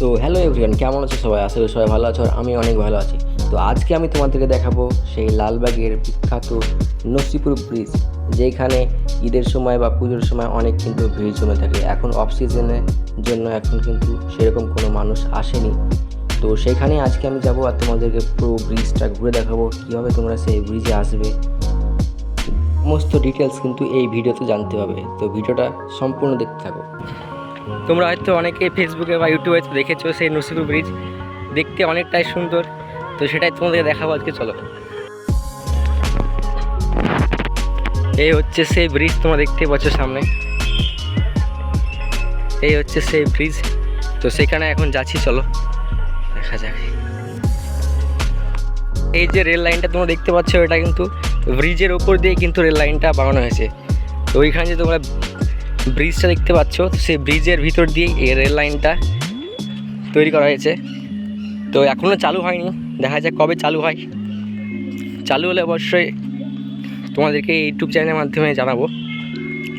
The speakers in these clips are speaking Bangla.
সো হ্যালো এভরিওয়ান, কেমন আছো সবাই? আশা করি সবাই ভালো আছো আর আমি অনেক ভালো আছি। তো আজকে আমি তোমাদেরকে দেখাবো সেই লালবাগের বিখ্যাত নসিপুর ব্রিজ, যেখানে ঈদের সময় বা পুজোর সময় অনেক কিন্তু ভিড় জমে থাকে। এখন অফ সিজনের জন্য এখন কিন্তু সেরকম কোনো মানুষ আসেনি। তো সেখানেই আজকে আমি যাব আর তোমাদেরকে পুরো ব্রিজটা ঘুরে দেখাবো, কীভাবে তোমরা সেই ব্রিজে আসবে। সমস্ত ডিটেলস কিন্তু এই ভিডিওতে জানতে হবে, তো ভিডিওটা সম্পূর্ণ দেখতে থাকো। তোমরা হয়তো অনেকে ফেসবুকে বা ইউটিউবে দেখেছো সেই নসিপুর ব্রিজ, দেখতে অনেকটাই সুন্দর। তো সেটাই তোমাদেরকে দেখাবো আজকে, চলো। এই হচ্ছে সেই ব্রিজ, তোমরা দেখতে পাচ্ছ সামনে, এই হচ্ছে সেই ব্রিজ। তো সেখানে এখন যাচ্ছি, চলো দেখা যাক। এই যে রেল লাইনটা তোমরা দেখতে পাচ্ছ, এটা কিন্তু ব্রিজের ওপর দিয়ে কিন্তু রেল লাইনটা বানানো হয়েছে। তো ওইখানে যে তোমরা ব্রিজটা দেখতে পাচ্ছ, সেই ব্রিজের ভিতর দিয়ে এই রেল লাইনটা তৈরি করা হয়েছে। তো এখনও চালু হয়নি, দেখা যাক কবে চালু হয়। চালু হলে অবশ্যই তোমাদেরকে ইউটিউব চ্যানেলের মাধ্যমে জানাবো।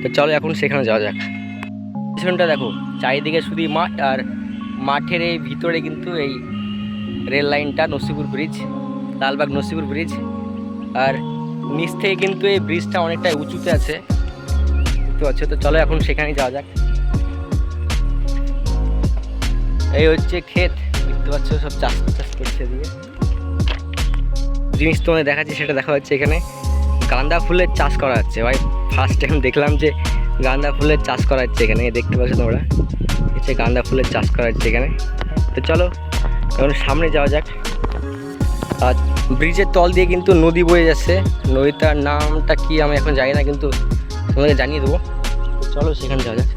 তো চলো এখন সেখানে যাওয়া যাক। স্টেশনটা দেখো, চারিদিকে শুধু মাঠ, আর মাঠের এই ভিতরে কিন্তু এই রেল লাইনটা, নসিপুর ব্রিজ, লালবাগ নসিপুর ব্রিজ। আর নিচ থেকে কিন্তু এই ব্রিজটা অনেকটাই উঁচুতে আছে, দেখতে পাচ্ছ। তো চলো এখন সেখানেই যাওয়া যাক। এই হচ্ছে ক্ষেত, দেখতে পাচ্ছ সব চাষ করছে। দিয়ে জিনিস তোমাদের দেখাচ্ছি, সেটা দেখা যাচ্ছে এখানে গাঁদা ফুলের চাষ করা হচ্ছে। ভাই ফার্স্ট টাইম দেখলাম যে গাঁদা ফুলের চাষ করা হচ্ছে এখানে, দেখতে পাচ্ছ তোমরা, হচ্ছে গাঁদা ফুলের চাষ করা হচ্ছে এখানে। তো চলো এখন সামনে যাওয়া যাক। আর ব্রিজের তল দিয়ে কিন্তু নদী বয়ে যাচ্ছে, নদীটার নামটা কি আমি এখন জানি না, কিন্তু তোমাদেরকে জানিয়ে দেবো। চলো সেখানে যাওয়া যাক।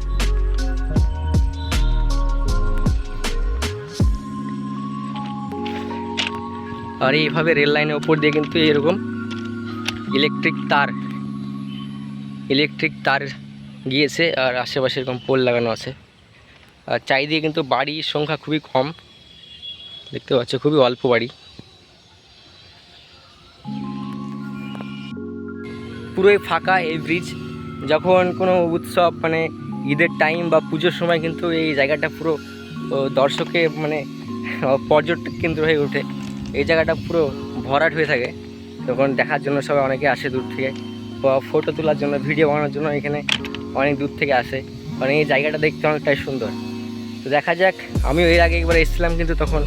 আর এইভাবে রেল লাইনের ওপর দিয়ে কিন্তু এরকম ইলেকট্রিক তার গিয়েছে, আর আশেপাশে এরকম পোল লাগানো আছে। আর চারিদিকে কিন্তু বাড়ির সংখ্যা খুবই কম, দেখতে পাচ্ছ, খুবই অল্প বাড়ি। পুরোই ফাঁকা এই ব্রিজ। যখন কোনো উৎসব মানে ঈদের টাইম বা পুজোর সময় কিন্তু এই জায়গাটা পুরো দর্শকে মানে পর্যটক কেন্দ্র হয়ে ওঠে। এই জায়গাটা পুরো ভরাট হয়ে থাকে, তখন দেখার জন্য সবাই অনেকে আসে দূর থেকে, বা ফটো তোলার জন্য, ভিডিও বানানোর জন্য এখানে অনেক দূর থেকে আসে। কারণ এই জায়গাটা দেখতে অনেকটাই সুন্দর। তো দেখা যাক, আমিও এর আগে একবার এসেছিলাম, কিন্তু তখন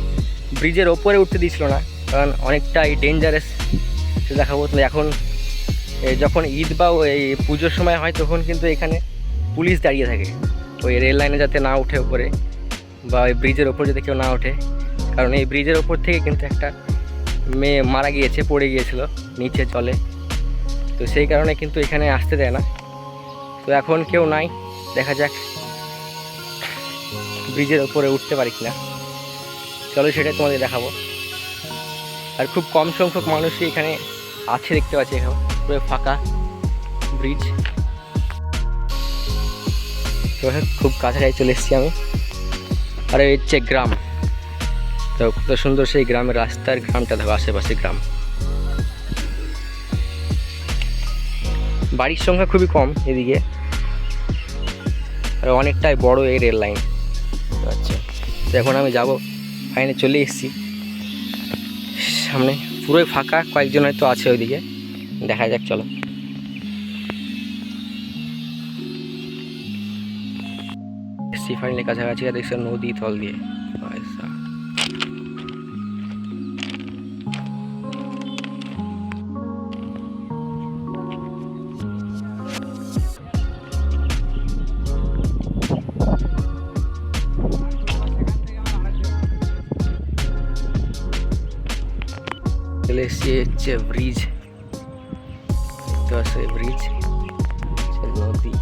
ব্রিজের ওপরে উঠতে দিয়েছিল না, কারণ অনেকটাই ডেঞ্জারাস। তো দেখাবো। তো এখন যখন ঈদ বা ওই পুজোর সময় হয়, তখন কিন্তু এখানে পুলিশ দাঁড়িয়ে থাকে ওই রেল লাইনে, যাতে না উঠে ওপরে, বা ওই ব্রিজের ওপর যাতে কেউ না ওঠে। কারণ এই ব্রিজের ওপর থেকে কিন্তু একটা মেয়ে মারা গিয়েছে, পড়ে গিয়েছিল নিচে জলে। তো সেই কারণে কিন্তু এখানে আসতে দেয় না। তো এখন কেউ নাই, দেখা যাক ব্রিজের ওপরে উঠতে পারি কিনা। চলো সেটাই তোমাদের দেখাবো। আর খুব কম সংখ্যক মানুষই এখানে আছে, দেখতে পাচ্ছি এখানে পুরো ফাঁকা ব্রিজ। তো খুব কাছাকাছি চলে এসেছি আমি। আর এই হচ্ছে গ্রাম, তো কত সুন্দর সেই গ্রামের রাস্তার, গ্রামটা দেখো, আশেপাশে গ্রাম। বাড়ির সংখ্যা খুবই কম এদিকে, আর অনেকটাই বড় এই রেল লাইন। আচ্ছা, তো এখন আমি যাব, ফাইনালি চলে এসেছি সামনে। পুরোই ফাঁকা, কয়েকজন হয়তো আছে ওইদিকে, দেখা যাক। চলো এসছি ফাইনালি কাছাকাছি, দেখছো নদী তল দিয়ে। চলে এসছি, হচ্ছে ব্রিজ, দেখতে পাচ্ছ এই ব্রিজ, নদী।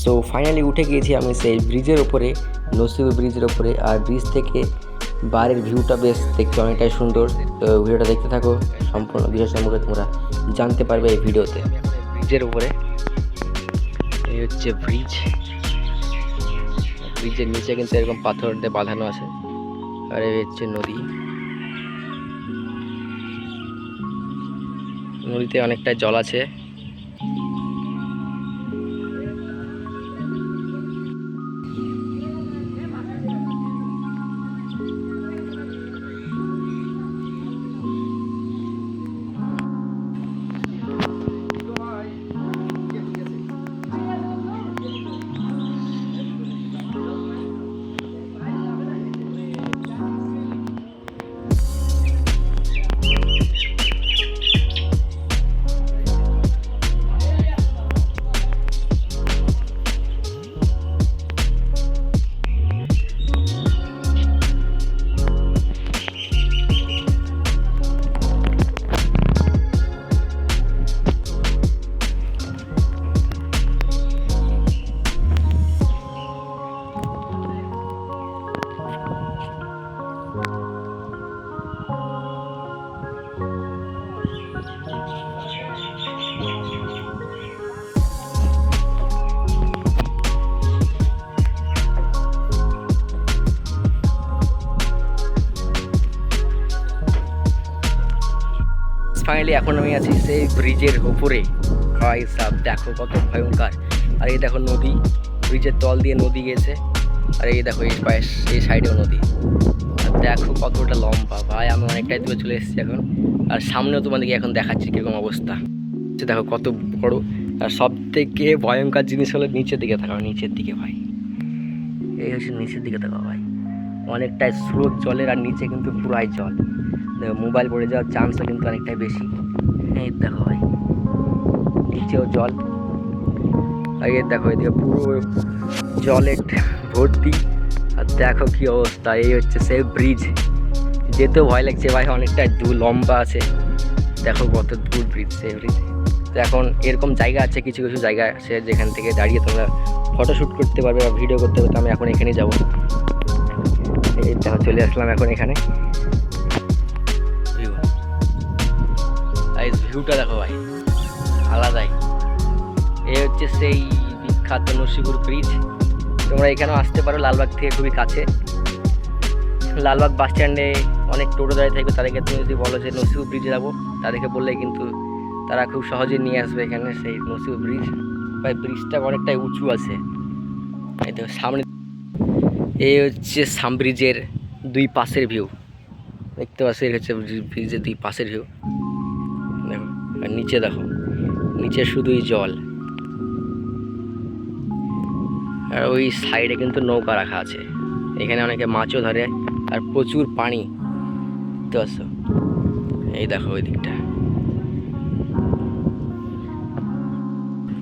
সো ফাইনালি উঠে গিয়েছি আমি সেই ব্রিজের ওপরে, নসিপুর ব্রিজের ওপরে। আর ব্রিজ থেকে বাইরের ভিউটা বেশ দেখতে অনেকটাই সুন্দর। তো ভিডিওটা দেখতে থাকো, সম্পূর্ণ বিষয় সম্পর্কে তোমরা জানতে পারবে এই ভিডিওতে। ব্রিজের উপরে এই হচ্ছে ব্রিজ, ব্রিজের নিচে কিন্তু এরকম পাথর দিয়ে বাঁধানো আছে। আর এই হচ্ছে নদী, নদীতে অনেকটা জল আছে। ফাইনালি এখন আমি আছি সেই ব্রিজের উপরে। ভাই সাব দেখো কত ভয়ঙ্কর। আর এই দেখো নদী, ব্রিজের তল দিয়ে নদী গেছে। আর এই দেখো এই পায়ে এই সাইডেও নদী। আর দেখো কতটা লম্বা ভাই, আমি অনেকটাই দূরে চলে এসেছি এখন। আর সামনেও তোমাদেরকে এখন দেখাচ্ছি কীরকম অবস্থা। দেখো কত বড়। আর সব থেকে ভয়ঙ্কর জিনিস হলো নিচের দিকে থাকা, নিচের দিকে ভাই, এই হচ্ছে নিচের দিকে থাকা ভাই, অনেকটাই স্রোত জলের। আর নিচে কিন্তু পুরাই জল, দেখো মোবাইল পড়ে যাওয়ার চান্সও কিন্তু অনেকটাই বেশি। এই দেখো ভাই নিচেও জল। আর এই দেখো এদিকে পুরো জলের ভর্তি। আর দেখো কি অবস্থা, এই হচ্ছে সেই ব্রিজ। যেতেও ভয় লাগছে ভাই, অনেকটাই দূর লম্বা আছে। দেখো কত দূর ব্রিজ, সেই ব্রিজ। তো এখন এরকম জায়গা আছে, কিছু কিছু জায়গা আছে যেখান থেকে দাঁড়িয়ে তোমরা ফটোশ্যুট করতে পারবে বা ভিডিও করতে পারবে। তো আমি এখন এখানেই যাবো। এই দেখো চলে আসলাম এখন এখানে। ভিউটা দেখো ভাই আলাদাই। এই হচ্ছে সেই বিখ্যাত নসিপুর ব্রিজ। তোমরা এখানেও আসতে পারো, লালবাগ থেকে খুবই কাছে। লালবাগ বাস স্ট্যান্ডে অনেক টোটো দাঁড়িয়ে থাকবে, তাদেরকে তুমি যদি বলো যে নসিপুর ব্রিজে যাবো, তাদেরকে বললে কিন্তু তারা খুব সহজে নিয়ে আসবে এখানে সেই নসিপুর ব্রিজ। ভাই ব্রিজটা অনেকটাই উঁচু আছে। এই তো সামনে এই হচ্ছে সাম ব্রিজের দুই পাশের ভিউ দেখতে পাচ্ছি। এই হচ্ছে ব্রিজের দুই পাশের ভিউ দেখো। আর নিচে দেখো, নিচে শুধুই জল। আর ওই সাইডে কিন্তু নৌকা রাখা আছে, এখানে অনেকে মাছও ধরে। আর প্রচুর পানি দেখতে পাচ্ছ। এই দেখো ওই দিকটা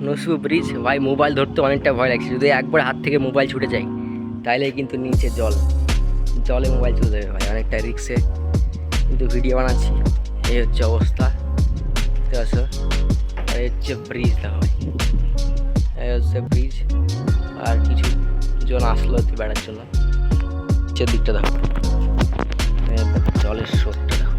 নসিপুর ব্রিজ। ভাই মোবাইল ধরতে অনেকটা ভয় লাগছে, যদি একবার হাত থেকে মোবাইল ছুটে যায় তাইলে কিন্তু নিচে জলে মোবাইল চলে যাবে ভাই, অনেকটা রিক্সে কিন্তু ভিডিও বানাচ্ছি। এই হচ্ছে অবস্থা দেখতে পাচ্ছ। আর এই হচ্ছে ব্রিজ দেখো ভাই, এই হচ্ছে ব্রিজ। আর কিছু জন আসলো বেড়ার জন্য। নিচের দিকটা দেখো, জলের স্রোতটা দেখো।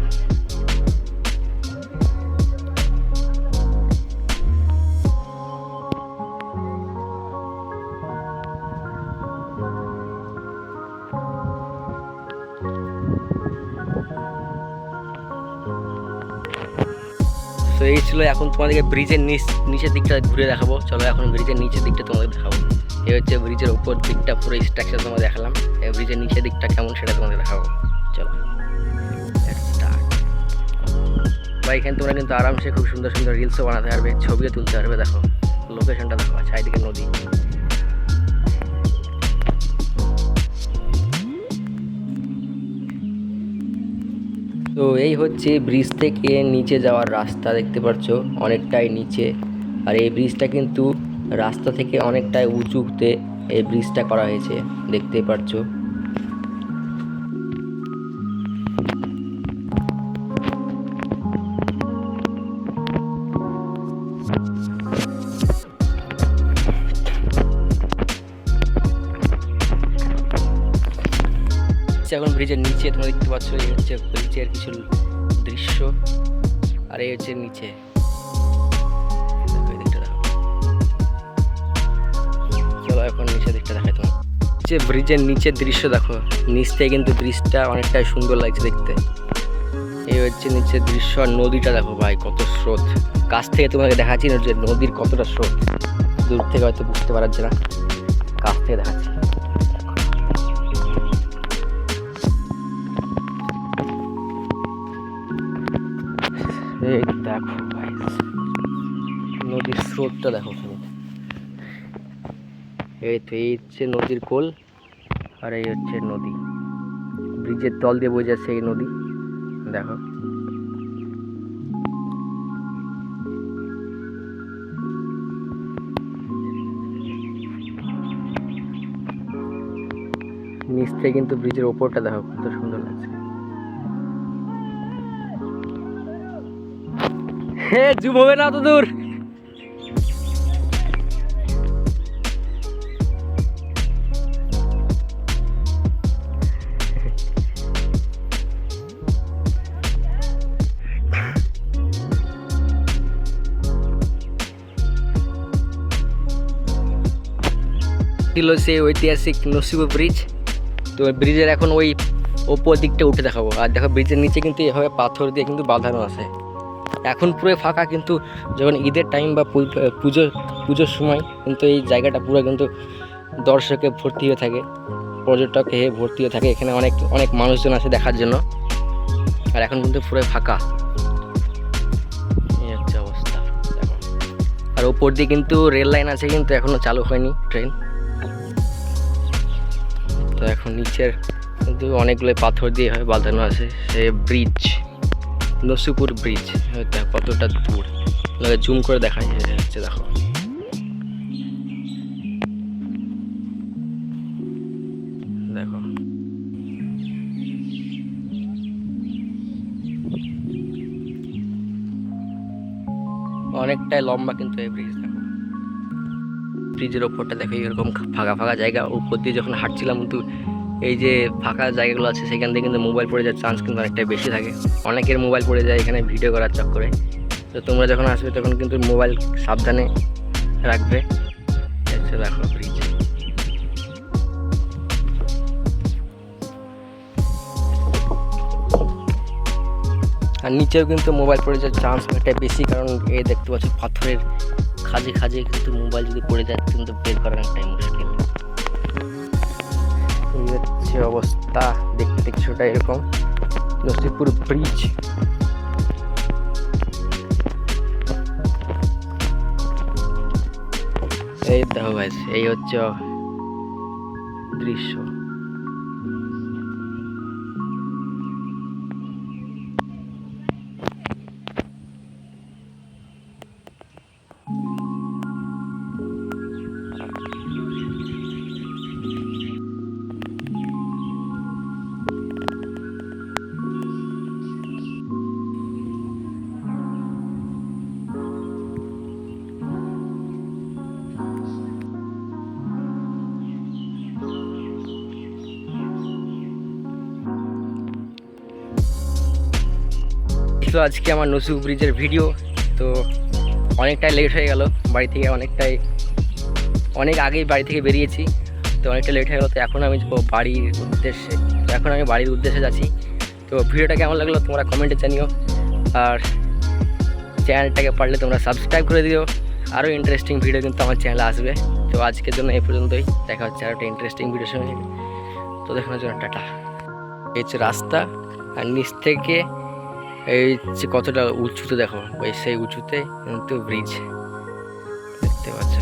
তো এই ছিল, এখন তোমাদেরকে ব্রিজের নিচের দিকটা ঘুরে দেখাবো। চলো এখন ব্রিজের নিচের দিকটা তোমাদের দেখাবো। এই হচ্ছে ব্রিজের উপর দিকটা, পুরো স্ট্রাকচার তোমাদের দেখালাম। এই ব্রিজের নিচের দিকটা কেমন সেটা তোমাদের দেখাবো। চলো ভাই, এখানে তোমরা কিন্তু আরামসে খুব সুন্দর সুন্দর রিলসও বানাতে পারবে, ছবিও তুলতে পারবে। দেখো লোকেশনটা দেখো, চারিদিকে নদী। তো এই হচ্ছে ব্রিজ থেকে নিচে যাওয়ার রাস্তা, দেখতে পাচ্ছ অনেকটাই নিচে। আর এই ব্রিজটা কিন্তু রাস্তা থেকে অনেকটাই উঁচুতে এই ব্রিজটা করা হয়েছে, দেখতে পাচ্ছ। এখন ব্রিজের নিচে তোমরা দেখতে পাচ্ছ, এই হচ্ছে ব্রিজের কিছু দৃশ্য। আর এই হচ্ছে নিচে, চলো এখন নিচের দিকটা দেখাই তোমার। যে ব্রিজের নিচের দৃশ্য দেখো, নিচ থেকে কিন্তু ব্রিজটা অনেকটাই সুন্দর লাগছে দেখতে। এই হচ্ছে নিচের দৃশ্য। আর নদীটা দেখো ভাই কত স্রোত। কাছ থেকে তোমাকে দেখাচ্ছি না যে নদীর কতটা স্রোত, দূর থেকে হয়তো বুঝতে পারছে না, কাছ থেকে দেখাচ্ছি। এই দেখো ভাই নদীর স্রোতটা দেখো। এই তো এই হচ্ছে নদীর কোল। আর এই হচ্ছে নদী, ব্রিজের তল দিয়ে বয়ে যাচ্ছে এই নদী দেখো। নিচ থেকে কিন্তু ব্রিজের ওপরটা দেখো কত সুন্দর লাগছে। হে জুম হবে না তো দূর। ছিল সেই ঐতিহাসিক নসিপুর ব্রিজ। তো ব্রিজের এখন ওই ওপর দিকটা উঠে দেখাবো। আর দেখো ব্রিজের নিচে কিন্তু এভাবে পাথর দিয়ে কিন্তু বাঁধানো আছে, এখন পুরো ফাঁকা, কিন্তু যখন ঈদের টাইম বা পুজোর সময় কিন্তু এই জায়গাটা পুরো কিন্তু দর্শকে ভর্তি হয়ে থাকে, পর্যটকে ভর্তি হয়ে থাকে। এখানে অনেক অনেক মানুষজন আসে দেখার জন্য। আর এখন কিন্তু পুরো ফাঁকা, এই হচ্ছে অবস্থা দেখো। আর ওপর দিয়ে কিন্তু রেল লাইন আছে, কিন্তু এখনো চালু হয়নি ট্রেন। তো এখন নিচের কিন্তু অনেকগুলো পাথর দিয়ে হয় বাঁধানো আছে। সে ব্রিজ, নসিপুর ব্রিজ, কতটা দূর জুম করে দেখাই হচ্ছে দেখো। দেখো অনেকটাই লম্বা কিন্তু এই ব্রিজ। দেখো ব্রিজের ওপরটা দেখো এরকম ফাঁকা ফাঁকা জায়গা, উপর দিয়ে যখন হাঁটছিলাম কিন্তু এই যে ফাঁকা জায়গাগুলো আছে সেখান থেকে কিন্তু মোবাইল পড়ে যাওয়ার চান্স কিন্তু অনেকটাই বেশি থাকে। অনেকের মোবাইল পড়ে যায় এখানে ভিডিও করার চক্করে। তো তোমরা যখন আসবে তখন কিন্তু মোবাইল সাবধানে রাখবে। দেখো ব্রিজ, আর নিচেও কিন্তু মোবাইল পড়ে যাওয়ার চান্স অনেকটাই বেশি, কারণ এই দেখতে পাচ্ছি পাথরের খাজে খাজে কিন্তু মোবাইল যদি পড়ে যায় কিন্তু বের করা অনেকটাই মুশকিল। এই হচ্ছে অবস্থা, দেখতে কিছুটা এরকম নসিপুর ব্রিজ। এই দেখো গাইস, এই হচ্ছে দৃশ্য। ছিল আজকে আমার নসিপুর ব্রিজের ভিডিও। তো অনেকটাই লেট হয়ে গেল, বাড়ি থেকে অনেক আগেই বাড়ি থেকে বেরিয়েছি, তো অনেকটা লেট হয়ে গেলো। তো এখন আমি বাড়ির উদ্দেশ্যে যাচ্ছি। তো ভিডিওটা কেমন লাগলো তোমরা কমেন্টে জানিও, আর চ্যানেলটাকে পারলে তোমরা সাবস্ক্রাইব করে দিও। আরও ইন্টারেস্টিং ভিডিও কিন্তু আমার চ্যানেলে আসবে। তো আজকের জন্য এই পর্যন্তই, দেখা হচ্ছে আর একটা ইন্টারেস্টিং ভিডিওর সঙ্গে। তো দেখানোর জন্য টাটা। এই হচ্ছে রাস্তা, আর নিচ থেকে এই যে কতটা উঁচুতে দেখো, ওই সেই উঁচুতে কিন্তু ব্রিজ দেখতে পাচ্ছ।